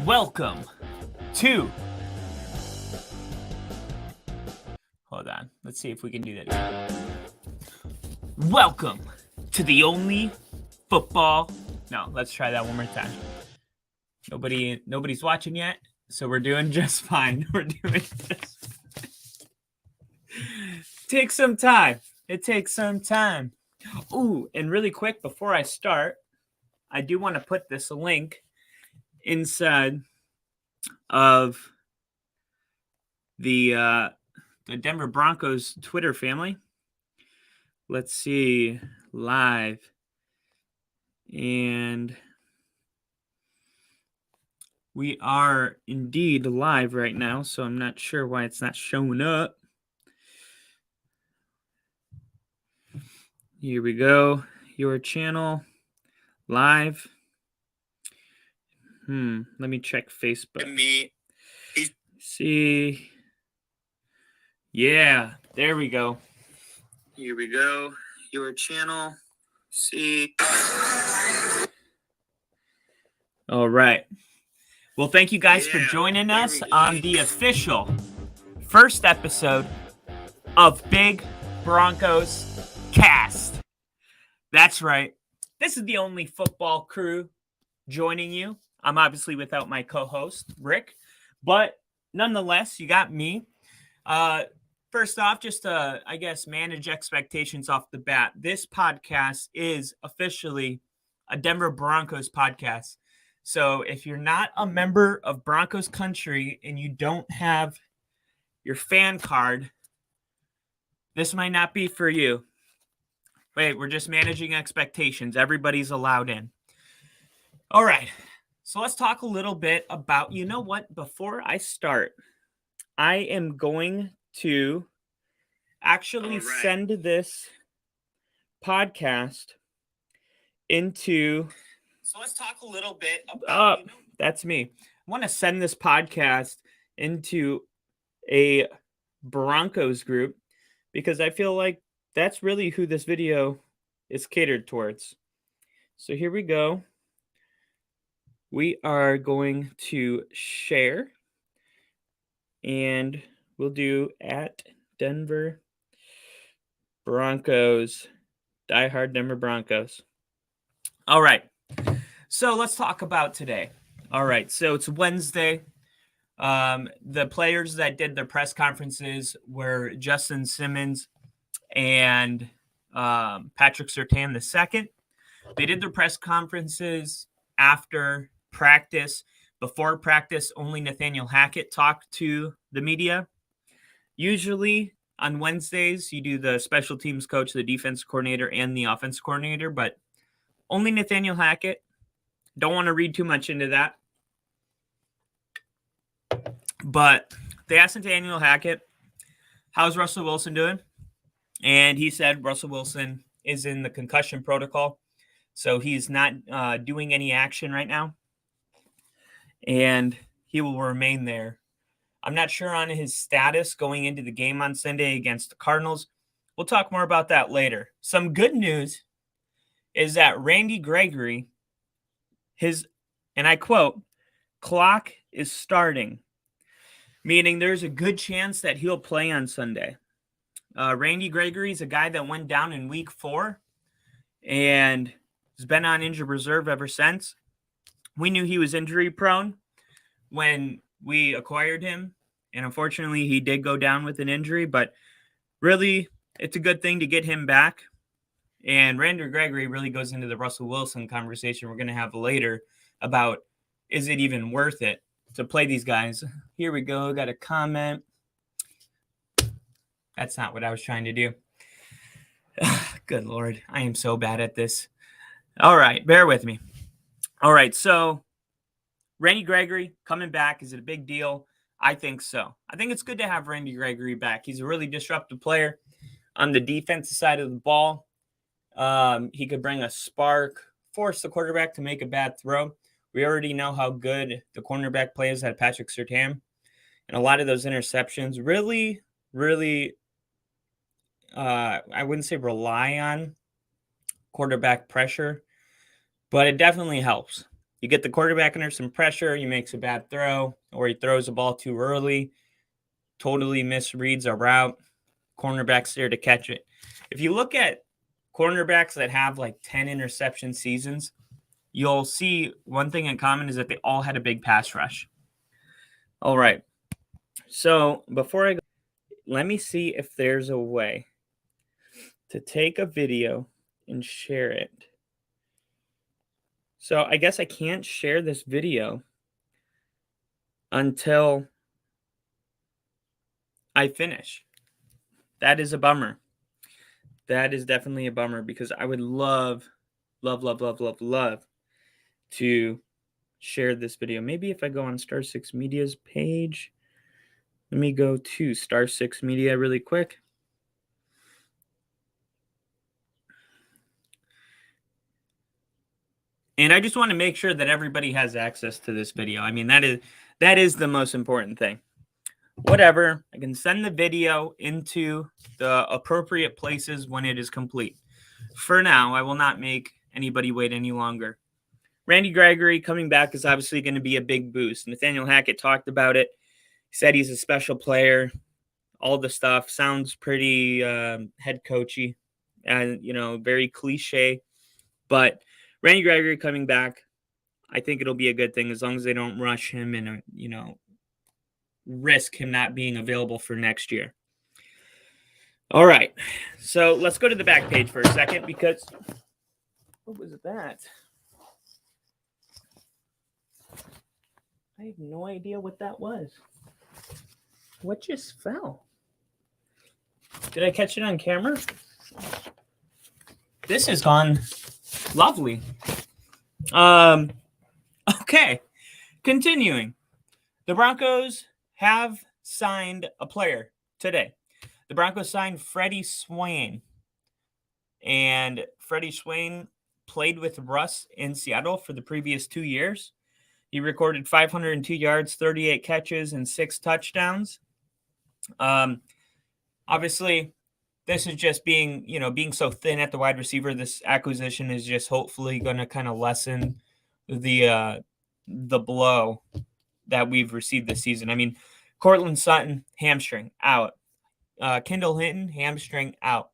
Welcome to. Hold on. Let's see if we can do that again. Welcome to the only football. No, let's try that one more time. Nobody's watching yet, so we're doing just fine. Take some time. It takes some time. Ooh, and really quick before I start, I do want to put this link inside of the Denver Broncos Twitter family. Let's see, live. And we are indeed live right now, so I'm not sure why it's not showing up. Here we go. Your channel live. Let me check Facebook. See. Yeah, there we go. Here we go. Your channel. See. All right. Well, thank you guys for joining us on the official first episode of Big Broncos Cast. That's right. This is the only football crew joining you. I'm obviously without my co-host, Rick, but nonetheless, you got me. First off, just to, manage expectations off the bat. This podcast is officially a Denver Broncos podcast. So if you're not a member of Broncos country and you don't have your fan card, this might not be for you. Wait, we're just managing expectations. Everybody's allowed in. All right. So let's talk a little bit about, you know what? Before I start, I am going to actually send this podcast into. So let's talk a little bit about. That's me. I want to send this podcast into a Broncos group because I feel like that's really who this video is catered towards. So here we go. We are going to share, and we'll do at Denver Broncos, diehard Denver Broncos. All right. So let's talk about today. All right. So it's Wednesday. The players that did their press conferences were Justin Simmons and Patrick Surtain II. They did their press conferences after practice. Before practice, only Nathaniel Hackett talked to the media. Usually on Wednesdays, you do the special teams coach, the defense coordinator, and the offense coordinator, but only Nathaniel Hackett. Don't want to read too much into that. But they asked Nathaniel Hackett, how's Russell Wilson doing? And he said Russell Wilson is in the concussion protocol, so he's not doing any action right now. And he will remain there. I'm not sure on his status going into the game on Sunday against the Cardinals. We'll talk more about that later. Some good news is that Randy Gregory, and I quote, clock is starting, meaning there's a good chance that he'll play on Sunday. Randy Gregory is a guy that went down in week 4 and has been on injured reserve ever since. We knew he was injury prone when we acquired him, and unfortunately he did go down with an injury, but really it's a good thing to get him back. And Randy Gregory really goes into the Russell Wilson conversation we're going to have later about, is it even worth it to play these guys? Here we go. Got a comment. That's not what I was trying to do. Good Lord. I am so bad at this. All right. Bear with me. All right. So Randy Gregory coming back. Is it a big deal? I think so. I think it's good to have Randy Gregory back. He's a really disruptive player on the defensive side of the ball. He could bring a spark, force the quarterback to make a bad throw. We already know how good the cornerback play is at Patrick Surtain. And a lot of those interceptions really, I wouldn't say rely on quarterback pressure, but it definitely helps. You get the quarterback under some pressure, he makes a bad throw, or he throws the ball too early, totally misreads a route, cornerback's there to catch it. If you look at cornerbacks that have like 10 interception seasons, you'll see one thing in common is that they all had a big pass rush. All right. So before I go, let me see if there's a way to take a video and share it. So I guess I can't share this video until I finish. That is a bummer. That is definitely a bummer because I would love to share this video. Maybe if I go on Star 6 Media's page, let me go to Star 6 Media really quick. And I just want to make sure that everybody has access to this video. I mean, that is the most important thing. Whatever, I can send the video into the appropriate places when it is complete. For now, I will not make anybody wait any longer. Randy Gregory coming back is obviously going to be a big boost. Nathaniel Hackett talked about it. He said he's a special player. All the stuff sounds pretty head coachy and, very cliche. But Randy Gregory coming back, I think it'll be a good thing as long as they don't rush him and, risk him not being available for next year. All right. So let's go to the back page for a second because what was that? I have no idea what that was. What just fell? Did I catch it on camera? This has gone lovely. Okay. Continuing. The Broncos have signed a player today. The Broncos signed Freddie Swain. And Freddie Swain played with Russ in Seattle for the previous 2 years. He recorded 502 yards, 38 catches, and 6 touchdowns. Obviously, this is just being so thin at the wide receiver. This acquisition is just hopefully going to kind of lessen the blow that we've received this season. I mean, Cortland Sutton, hamstring, out. Kendall Hinton, hamstring, out.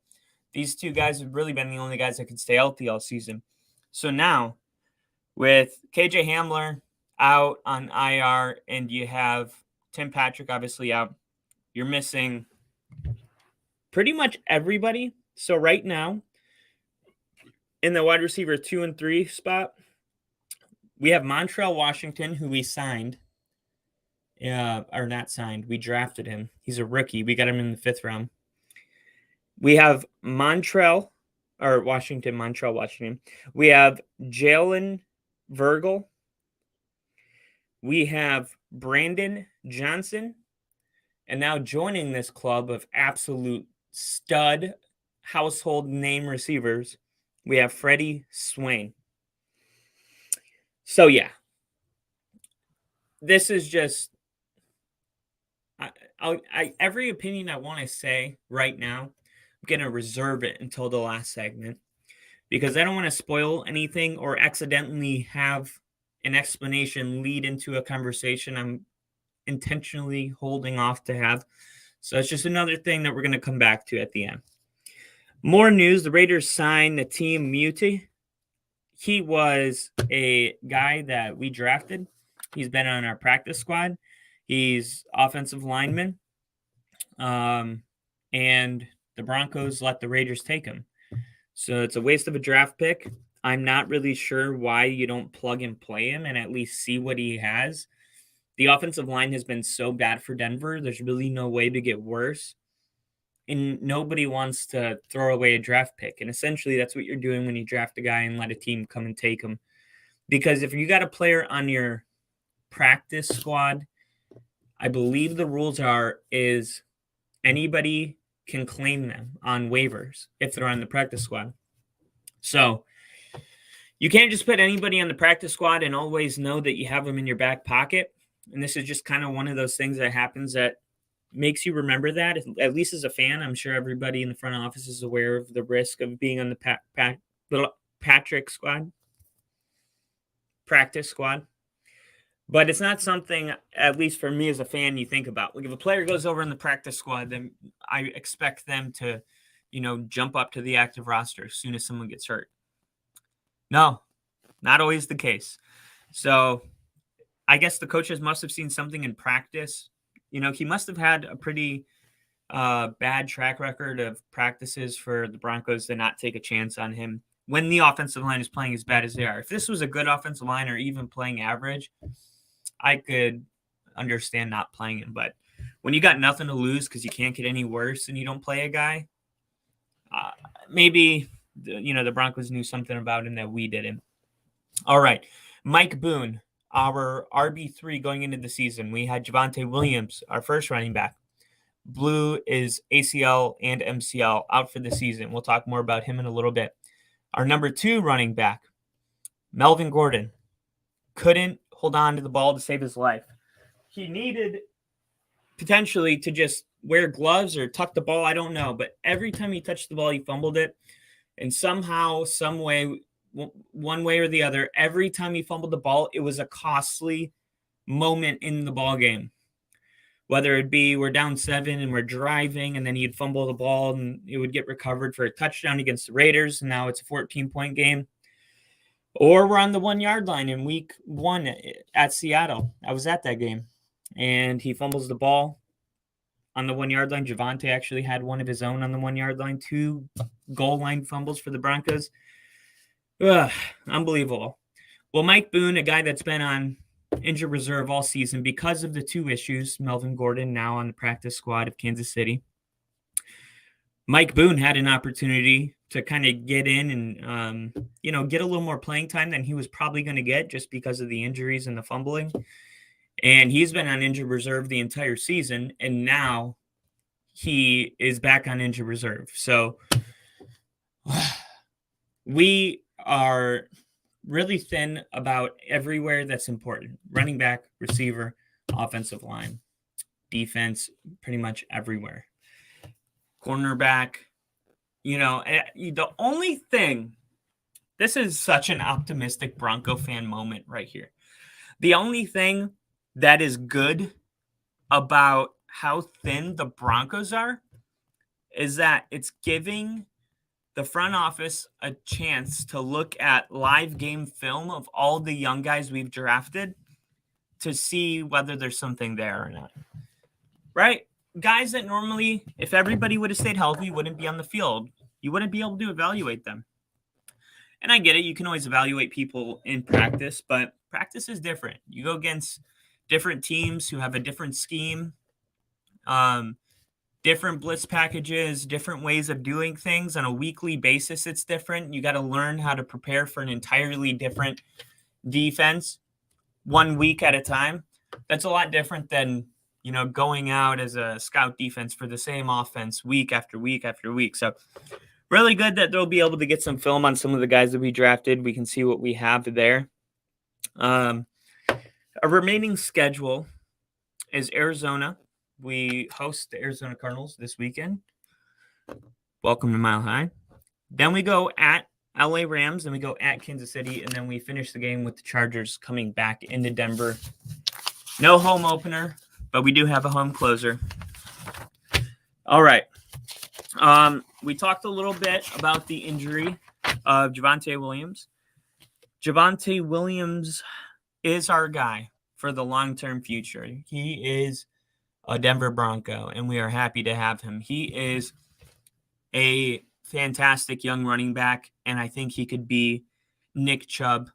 These two guys have really been the only guys that could stay healthy all season. So now, with KJ Hamler out on IR and you have Tim Patrick obviously out, you're missing pretty much everybody. So right now, in the wide receiver 2 and 3 spot, we have Montrell Washington, who we signed. Or not signed. We drafted him. He's a rookie. We got him in the 5th round. We have Montrell Washington. We have Jalen Virgil. We have Brandon Johnson. And now joining this club of absolute stud household name receivers, we have Freddie Swain. So, yeah. This is just... every opinion I want to say right now, I'm going to reserve it until the last segment because I don't want to spoil anything or accidentally have an explanation lead into a conversation I'm intentionally holding off to have. So it's just another thing that we're going to come back to at the end. More news. The Raiders signed Nateem Muti. He was a guy that we drafted. He's been on our practice squad. He's offensive lineman. And the Broncos let the Raiders take him. So it's a waste of a draft pick. I'm not really sure why you don't plug and play him and at least see what he has. The offensive line has been so bad for Denver. There's really no way to get worse. And nobody wants to throw away a draft pick. And essentially that's what you're doing when you draft a guy and let a team come and take him. Because if you got a player on your practice squad, I believe the rules is anybody can claim them on waivers if they're on the practice squad. So you can't just put anybody on the practice squad and always know that you have them in your back pocket. And this is just kind of one of those things that happens that makes you remember that. At least as a fan, I'm sure everybody in the front office is aware of the risk of being on the Patrick squad. practice squad. But it's not something, at least for me as a fan, you think about. Like if a player goes over in the practice squad, then I expect them to, jump up to the active roster as soon as someone gets hurt. No, not always the case. So I guess the coaches must have seen something in practice. He must have had a pretty bad track record of practices for the Broncos to not take a chance on him when the offensive line is playing as bad as they are. If this was a good offensive line or even playing average, I could understand not playing him. But when you got nothing to lose because you can't get any worse and you don't play a guy, maybe the Broncos knew something about him that we didn't. All right, Mike Boone, our RB3 going into the season. We had Javonte Williams, our first running back. Blue is ACL and MCL out for the season. We'll talk more about him in a little bit. Our number 2 running back, Melvin Gordon, couldn't hold on to the ball to save his life. He needed potentially to just wear gloves or tuck the ball. I don't know. But every time he touched the ball, he fumbled it. And somehow, some way, one way or the other, every time he fumbled the ball, it was a costly moment in the ball game. Whether it be we're down 7 and we're driving and then he'd fumble the ball and it would get recovered for a touchdown against the Raiders. And now it's a 14-point game. Or we're on the 1-yard line in week 1 at Seattle. I was at that game. And he fumbles the ball on the 1-yard line. Javonte actually had one of his own on the 1-yard line. 2 goal line fumbles for the Broncos. Unbelievable. Well, Mike Boone, a guy that's been on injured reserve all season because of the 2 issues. Melvin Gordon now on the practice squad of Kansas City. Mike Boone had an opportunity to kind of get in and, get a little more playing time than he was probably going to get just because of the injuries and the fumbling. And he's been on injured reserve the entire season, and now he is back on injured reserve. So we are really thin about everywhere that's important. Running back, receiver, offensive line, defense, pretty much everywhere. Cornerback, the only thing, this is such an optimistic Bronco fan moment right here. The only thing that is good about how thin the Broncos are is that it's giving the front office a chance to look at live game film of all the young guys we've drafted to see whether there's something there or not. Right? Guys that normally, if everybody would have stayed healthy, wouldn't be on the field. You wouldn't be able to evaluate them. And I get it. You can always evaluate people in practice, but practice is different. You go against different teams who have a different scheme, different blitz packages, different ways of doing things on a weekly basis. It's different. You got to learn how to prepare for an entirely different defense 1 week at a time. That's a lot different than, going out as a scout defense for the same offense week after week after week. So really good that they'll be able to get some film on some of the guys that we drafted. We can see what we have there. A remaining schedule is Arizona. We host the Arizona Cardinals this weekend. Welcome to Mile High. Then we go at LA Rams, and we go at Kansas City, and then we finish the game with the Chargers coming back into Denver. No home opener, but we do have a home closer. All right. We talked a little bit about the injury of Javonte Williams. Javonte Williams is our guy for the long-term future. He is a Denver Bronco, and we are happy to have him. He is a fantastic young running back, and I think he could be Nick Chubb.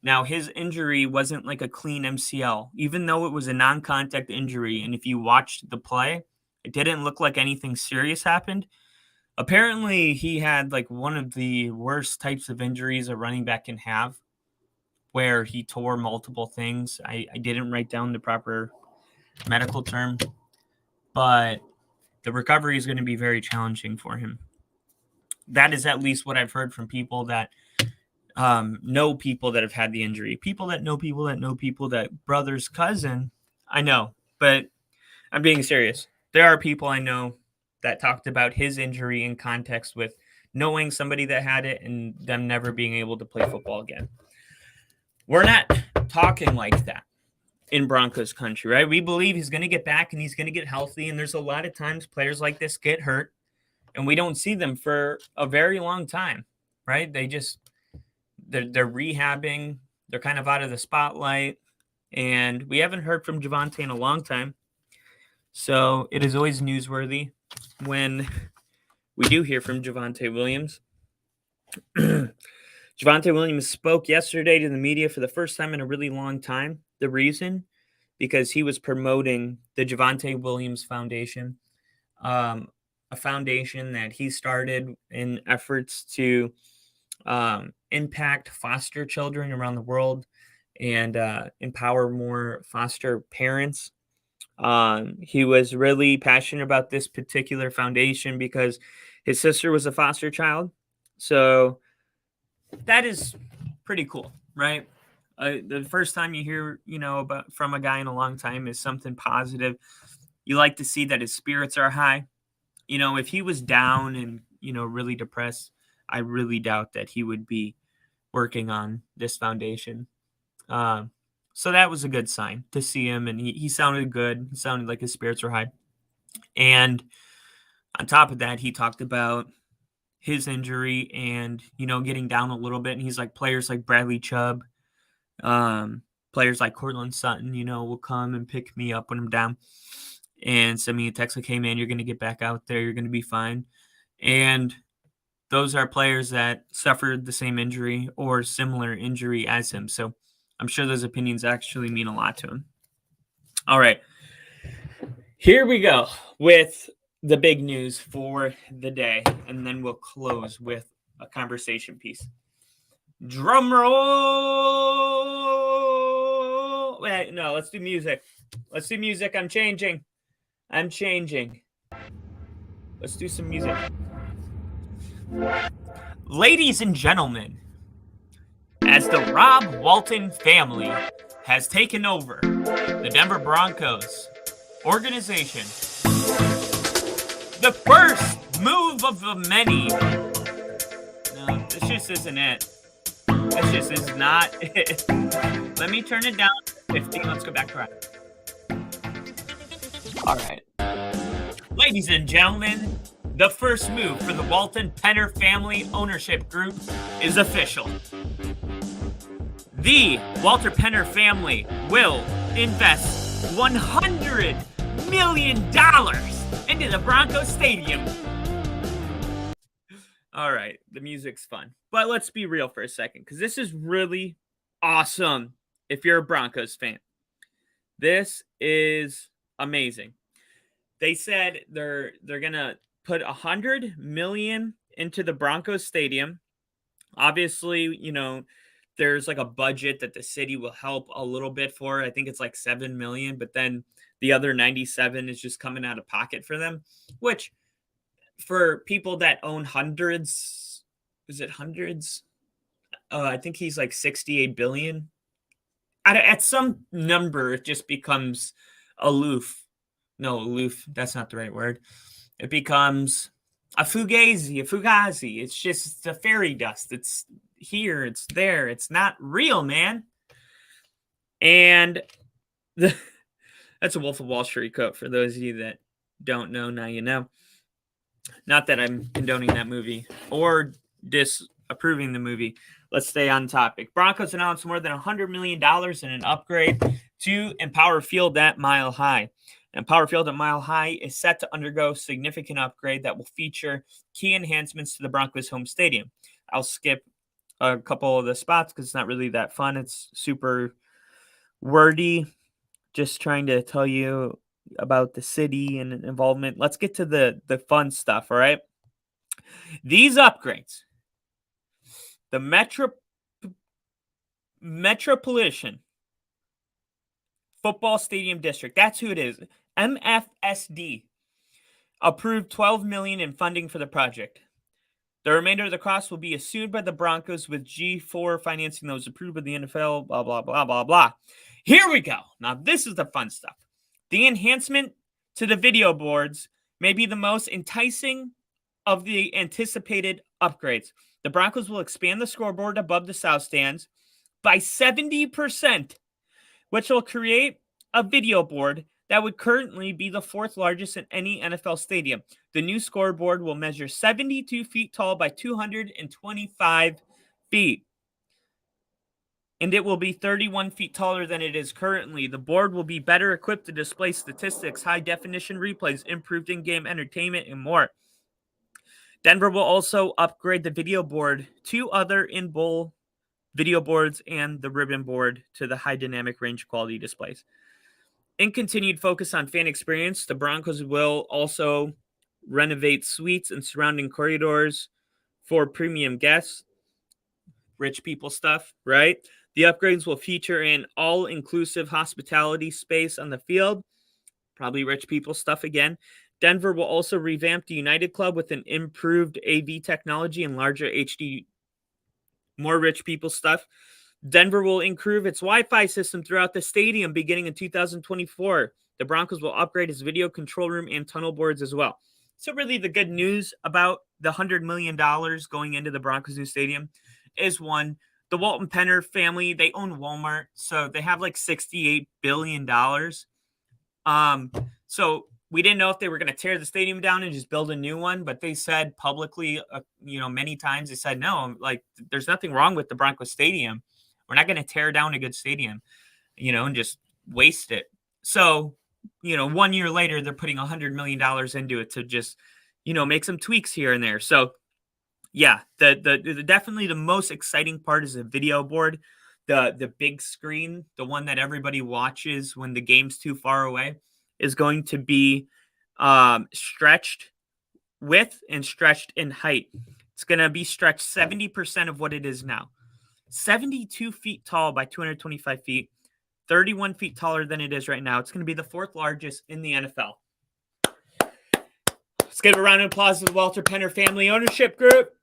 Now, his injury wasn't like a clean MCL, even though it was a non-contact injury, and if you watched the play, it didn't look like anything serious happened. Apparently, he had like one of the worst types of injuries a running back can have, where he tore multiple things. I didn't write down the proper medical term, but the recovery is going to be very challenging for him. That is at least what I've heard from people that know people that have had the injury. People that know people that know people that brother's cousin. I know, but I'm being serious. There are people I know that talked about his injury in context with knowing somebody that had it and them never being able to play football again. We're not talking like that in Broncos country, right? We believe he's going to get back and he's going to get healthy. And there's a lot of times players like this get hurt and we don't see them for a very long time, right? They're rehabbing. They're kind of out of the spotlight. And we haven't heard from Javonte in a long time. So it is always newsworthy when we do hear from Javonte Williams. Javonte Williams spoke yesterday to the media for the first time in a really long time. The reason? Because he was promoting the Javonte Williams Foundation, a foundation that he started in efforts to impact foster children around the world and empower more foster parents. He was really passionate about this particular foundation because his sister was a foster child. So that is pretty cool, right? The first time you hear, about from a guy in a long time is something positive. You like to see that his spirits are high. If he was down and, really depressed, I really doubt that he would be working on this foundation. So that was a good sign to see him. And he sounded good. He sounded like his spirits were high. And on top of that, he talked about his injury and, getting down a little bit. And he's like, players like Bradley Chubb, players like Cortland Sutton, will come and pick me up when I'm down and send me a text like, hey, man, you're going to get back out there. You're going to be fine. And those are players that suffered the same injury or similar injury as him. So I'm sure those opinions actually mean a lot to him. All right. Here we go with the big news for the day, and then we'll close with a conversation piece. Drum roll. Wait, no, let's do music. I'm changing. Let's do some music. Ladies and gentlemen, as the Rob Walton family has taken over the Denver Broncos organization, the first move of the many. No, this just isn't it. This just is not it. Let me turn it down to 50. Let's go back to that. All right. Ladies and gentlemen, the first move for the Walton Penner family ownership group is official. The Walter Penner family will invest $100 million into the Broncos Stadium. All right, the music's fun. But let's be real for a second, because this is really awesome if you're a Broncos fan. This is amazing. They said they're going to put $100 million into the Broncos Stadium. Obviously, there's like a budget that the city will help a little bit for. I think it's like $7 million, but then the other 97 is just coming out of pocket for them, which for people that own hundreds, is it hundreds? I think he's like 68 billion. At some number, it just becomes aloof. No, aloof. That's not the right word. It becomes a fugazi. It's just a fairy dust. It's here, it's there. It's not real, man. And that's a Wolf of Wall Street quote for those of you that don't know. Now you know. Not that I'm condoning that movie or disapproving the movie. Let's stay on topic. Broncos announced more than $100 million in an upgrade to Empower Field at Mile High. Empower Field at Mile High is set to undergo significant upgrade that will feature key enhancements to the Broncos home stadium. I'll skip a couple of the spots because it's not really that fun. It's super wordy. Just trying to tell you about the city and involvement. Let's get to the fun stuff, all right? These upgrades, the Metropolitan Football Stadium District, that's who it is, MFSD, approved $12 million in funding for the project. The remainder of the cost will be assumed by the Broncos, with G4 financing those approved by the NFL, blah, blah, blah, blah, blah. Here we go. Now, this is the fun stuff. The enhancement to the video boards may be the most enticing of the anticipated upgrades. The Broncos will expand the scoreboard above the south stands, by 70%, which will create a video board that would currently be the fourth largest in any NFL stadium. The new scoreboard will measure 72 feet tall by 225 feet. And it will be 31 feet taller than it is currently. The board will be better equipped to display statistics, high-definition replays, improved in-game entertainment, and more. Denver will also upgrade the video board to other in-bowl video boards and the ribbon board to the high dynamic range quality displays. In continued focus on fan experience, the Broncos will also renovate suites and surrounding corridors for premium guests. Rich people stuff, right? The upgrades will feature an all-inclusive hospitality space on the field. Probably rich people stuff again. Denver will also revamp the United Club with an improved AV technology and larger HD, more rich people stuff. Denver will improve its Wi-Fi system throughout the stadium beginning in 2024. The Broncos will upgrade its video control room and tunnel boards as well. So really the good news about the $100 million going into the Broncos new stadium is one, the Walton Penner family, they own Walmart, so they have like $68 billion. So we didn't know if they were going to tear the stadium down and just build a new one, but they said publicly, many times, they said, no, like there's nothing wrong with the Broncos stadium. We're not going to tear down a good stadium, and just waste it. So, 1 year later, they're putting $100 million into it to just, make some tweaks here and there. So, yeah, the definitely the most exciting part is the video board, the big screen, the one that everybody watches when the game's too far away, is going to be stretched width and stretched in height. It's going to be stretched 70% of what it is now. 72 feet tall by 225 feet, 31 feet taller than it is right now. It's going to be the fourth largest in the NFL. Let's give a round of applause to the Walter Penner family ownership group.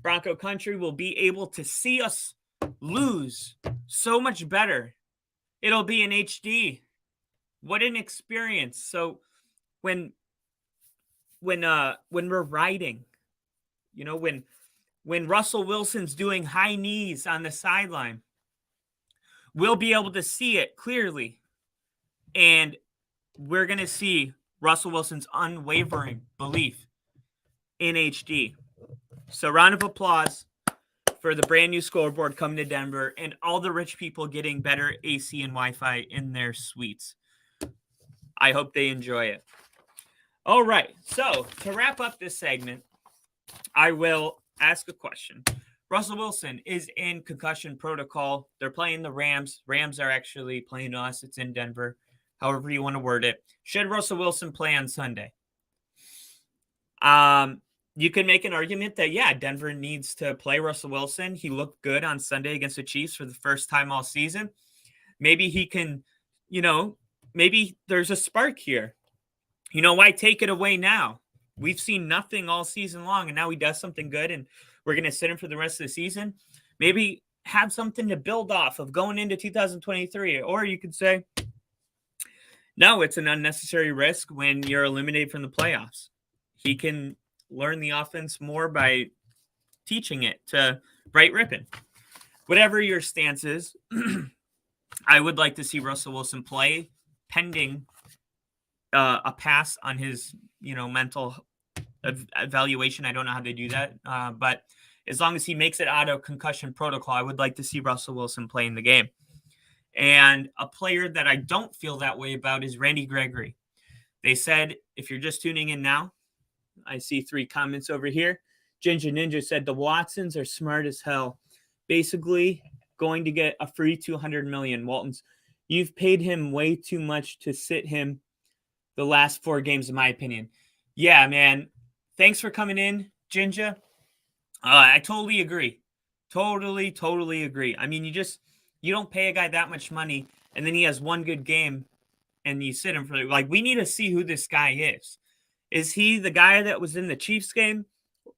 Bronco Country will be able to see us lose so much better. It'll be in HD. What an experience. So when we're riding, when Russell Wilson's doing high knees on the sideline, we'll be able to see it clearly. And we're going to see Russell Wilson's unwavering belief in HD. So round of applause for the brand new scoreboard coming to Denver and all the rich people getting better AC and Wi-Fi in their suites. I hope they enjoy it. All right. So to wrap up this segment, I will ask a question. Russell Wilson is in concussion protocol. They're playing the Rams. Rams are actually playing us. It's in Denver. However you want to word it. Should Russell Wilson play on Sunday? You can make an argument that, yeah, Denver needs to play Russell Wilson. He looked good on Sunday against the Chiefs for the first time all season. Maybe he can, maybe there's a spark here. Why take it away now? We've seen nothing all season long, and now he does something good, and we're going to sit him for the rest of the season. Maybe have something to build off of going into 2023. Or you could say, no, it's an unnecessary risk when you're eliminated from the playoffs. He can learn the offense more by teaching it to Bright Rippin. Whatever your stance is, I would like to see Russell Wilson play pending a pass on his, mental evaluation. I don't know how they do that. But as long as he makes it out of concussion protocol, I would like to see Russell Wilson play in the game. And a player that I don't feel that way about is Randy Gregory. They said, if you're just tuning in now, I see 3 comments over here. Ginger Ninja said, the Watsons are smart as hell. Basically going to get a free $200 million. Waltons, you've paid him way too much to sit him the last 4 games, in my opinion. Yeah, man. Thanks for coming in, Ginger. I totally agree. Totally agree. I mean, you don't pay a guy that much money, and then he has one good game, and you sit him for, we need to see who this guy is. Is he the guy that was in the Chiefs game,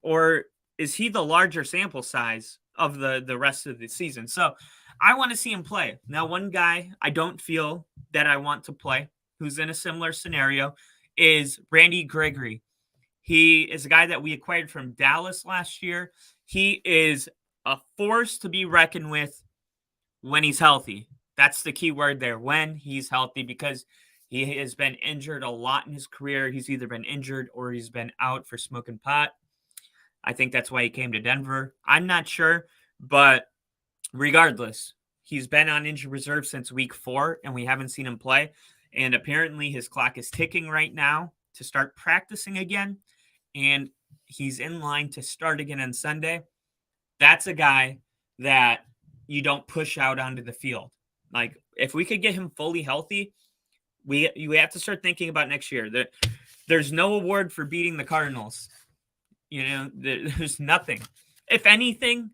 or is he the larger sample size of the rest of the season? So I want to see him play. Now, one guy I don't feel that I want to play who's in a similar scenario is Randy Gregory. He is a guy that we acquired from Dallas last year. He is a force to be reckoned with when he's healthy. That's the key word there, when he's healthy, because he has been injured a lot in his career. He's either been injured or he's been out for smoking pot. I think that's why he came to Denver. I'm not sure, but regardless, he's been on injured reserve since week 4, and we haven't seen him play. And apparently his clock is ticking right now to start practicing again, and he's in line to start again on Sunday. That's a guy that you don't push out onto the field. Like, if we could get him fully healthy, we have to start thinking about next year. There's no award for beating the Cardinals. There's nothing. If anything,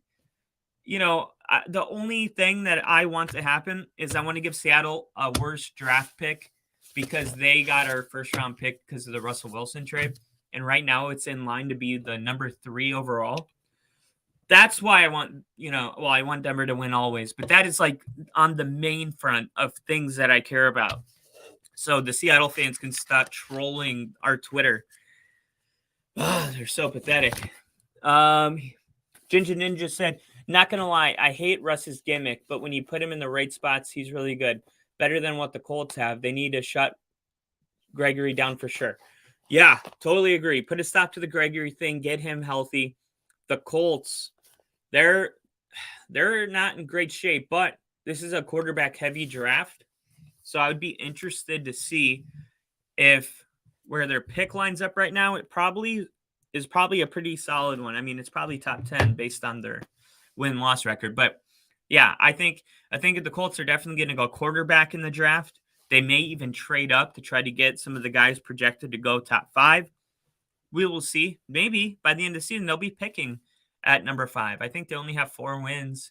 the only thing that I want to happen is I want to give Seattle a worse draft pick because they got our first round pick because of the Russell Wilson trade. And right now it's in line to be the number 3 overall. That's why I want, I want Denver to win always, but that is like on the main front of things that I care about. So the Seattle fans can stop trolling our Twitter. Oh, they're so pathetic. Ginger Ninja said, not going to lie, I hate Russ's gimmick, but when you put him in the right spots, he's really good. Better than what the Colts have. They need to shut Gregory down for sure. Yeah, totally agree. Put a stop to the Gregory thing. Get him healthy. The Colts, they're not in great shape, but this is a quarterback-heavy draft. So I would be interested to see if where their pick lines up right now, it is probably a pretty solid one. I mean, it's probably top 10 based on their win-loss record. But yeah, I think the Colts are definitely going to go quarterback in the draft. They may even trade up to try to get some of the guys projected to go top 5. We will see. Maybe by the end of the season, they'll be picking at number 5. I think they only have 4 wins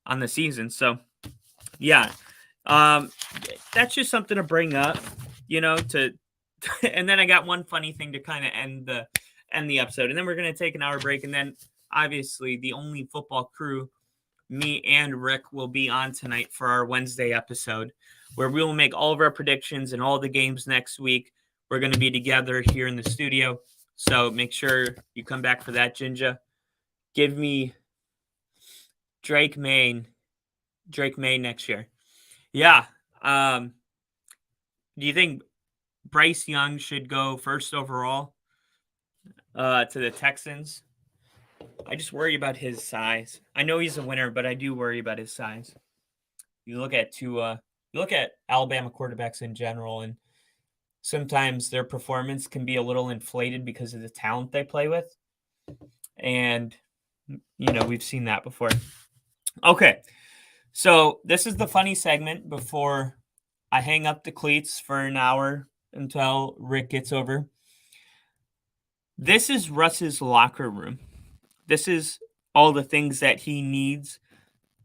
on the season. So yeah, that's just something to bring up, and then I got one funny thing to kind of end the episode, and then we're going to take an hour break, and then obviously the only football crew, me and Rick, will be on tonight for our Wednesday episode where we will make all of our predictions and all the games next week. We're going to be together here in the studio, so make sure you come back for that, Ginger. Give me Drake May next year. Yeah. Do you think Bryce Young should go first overall to the Texans? I just worry about his size. I know he's a winner, but I do worry about his size. You look at Alabama quarterbacks in general, and sometimes their performance can be a little inflated because of the talent they play with. And, we've seen that before. Okay. So this is the funny segment before I hang up the cleats for an hour until Rick gets over. This is Russ's locker room. This is all the things that he needs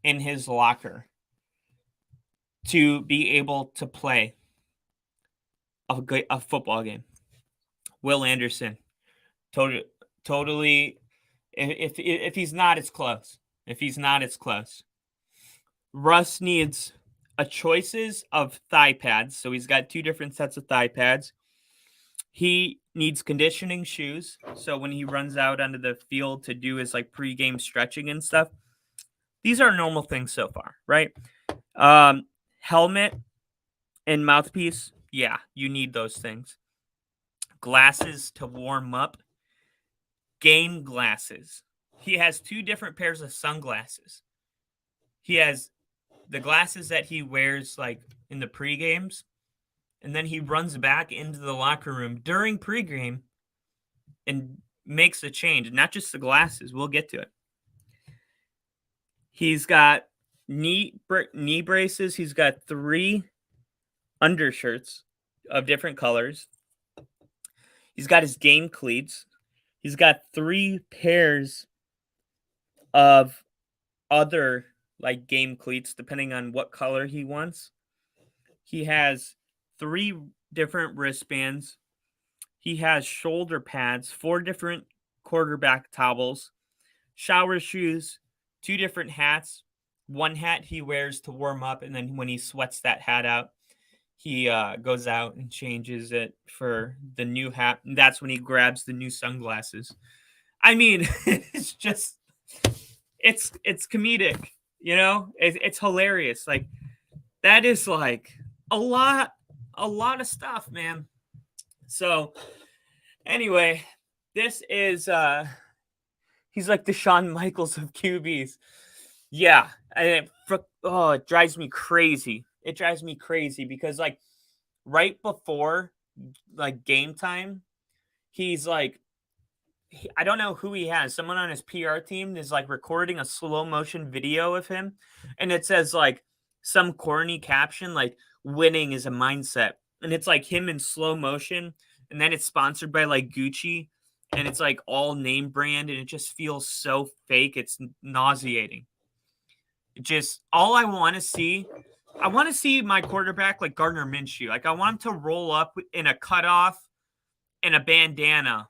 in his locker to be able to play a football game. Will Anderson, totally. If he's not, it's close. If he's not, it's close. Russ needs choices of thigh pads. So he's got 2 different sets of thigh pads. He needs conditioning shoes. So when he runs out onto the field to do his pregame stretching and stuff, these are normal things so far, right? Helmet and mouthpiece. Yeah, you need those things. Glasses to warm up. Game glasses. He has 2 different pairs of sunglasses. He has the glasses that he wears in the pre-games, and then he runs back into the locker room during pregame and makes a change. Not just the glasses. We'll get to it. He's got knee braces. He's got 3 undershirts of different colors. He's got his game cleats. He's got 3 pairs of other game cleats, depending on what color he wants. He has 3 different wristbands. He has shoulder pads, 4 different quarterback towels, shower shoes, 2 different hats. One hat he wears to warm up, and then when he sweats that hat out, he goes out and changes it for the new hat. And that's when he grabs the new sunglasses. I mean, it's just it's comedic, it's hilarious. Like that is like a lot of stuff, man. So anyway, this is he's like the Shawn Michaels of QBs. Yeah, and it drives me crazy. It drives me crazy because like right before like game time, he's like I don't know who he has. Someone on his PR team is like recording a slow motion video of him, and it says like some corny caption like "winning is a mindset," and it's like him in slow motion, and then it's sponsored by like Gucci, and it's like all name brand, and it just feels so fake. It's nauseating. It just all I want to see. I want to see my quarterback like Gardner Minshew. Like I want him to roll up in a cutoff and a bandana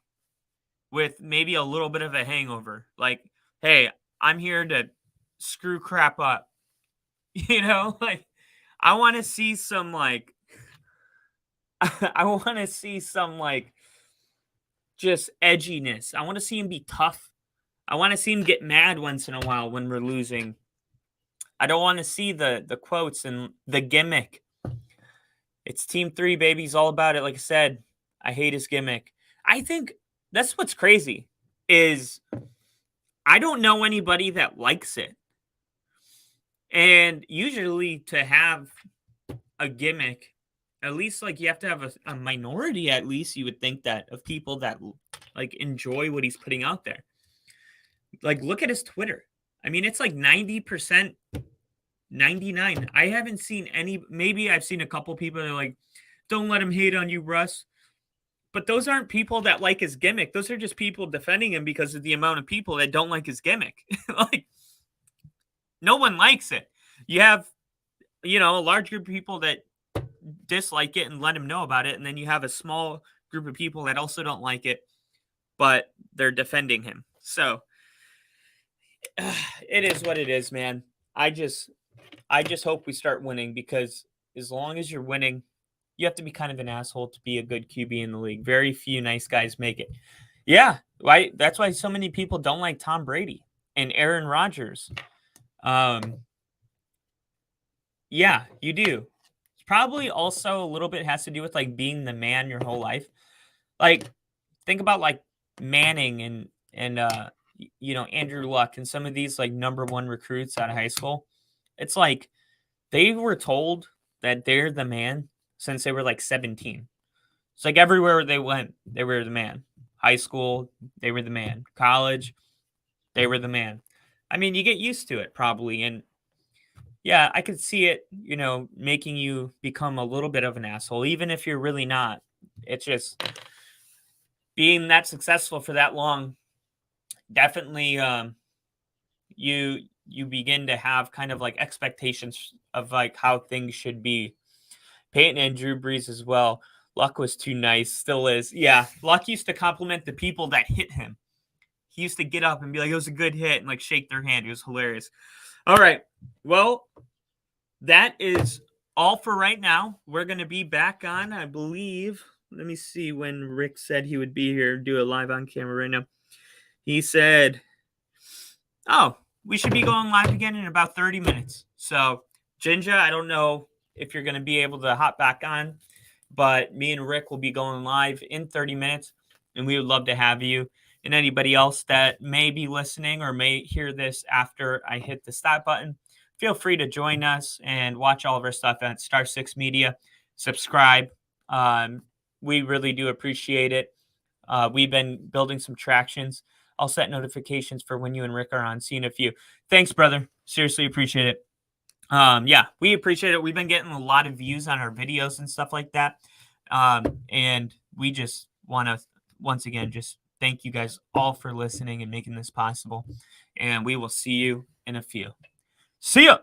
with maybe a little bit of a hangover. Like, hey, I'm here to screw crap up. Like I want to see some like I want to see some like just edginess. I want to see him be tough. I want to see him get mad once in a while when we're losing. I don't want to see the quotes and the gimmick. It's team 3, baby. He's all about it. Like I said, I hate his gimmick. I think that's what's crazy is I don't know anybody that likes it. And usually to have a gimmick, at least like you have to have a minority, at least you would think that of people that like enjoy what he's putting out there. Like look at his Twitter. I mean, it's like 90%, 99. I haven't seen any, maybe I've seen a couple people that are like, don't let him hate on you, Russ. But those aren't people that like his gimmick. Those are just people defending him because of the amount of people that don't like his gimmick. Like, no one likes it. You have, a large group of people that dislike it and let him know about it. And then you have a small group of people that also don't like it, but they're defending him. So it is what it is, man. I just hope we start winning because as long as you're winning, you have to be kind of an asshole to be a good QB in the league. Very few nice guys make it. Yeah, right. That's why so many people don't like Tom Brady and Aaron Rodgers. Yeah, you do. It's probably also a little bit has to do with like being the man your whole life. Like, think about like Manning and Andrew Luck and some of these like number 1 recruits out of high school. It's like they were told that they're the man since they were like 17. It's like everywhere they went, they were the man. High school, they were the man. College, they were the man. I mean, you get used to it probably. And yeah, I could see it, making you become a little bit of an asshole, even if you're really not. It's just being that successful for that long. Definitely, you begin to have kind of like expectations of like how things should be. Peyton and Drew Brees as well. Luck was too nice, still is. Yeah, Luck used to compliment the people that hit him. He used to get up and be like, it was a good hit and like shake their hand. It was hilarious. All right. Well, that is all for right now. We're going to be back on, I believe. Let me see when Rick said he would be here, do it live on camera right now. He said, we should be going live again in about 30 minutes. So, Jinja, I don't know if you're going to be able to hop back on, but me and Rick will be going live in 30 minutes, and we would love to have you. And anybody else that may be listening or may hear this after I hit the stop button, feel free to join us and watch all of our stuff at Star 6 Media. Subscribe. We really do appreciate it. We've been building some tractions. I'll set notifications for when you and Rick are on. Seeing a few. Thanks, brother. Seriously appreciate it. Yeah, we appreciate it. We've been getting a lot of views on our videos and stuff like that. And we just want to, once again, just thank you guys all for listening and making this possible. And we will see you in a few. See ya.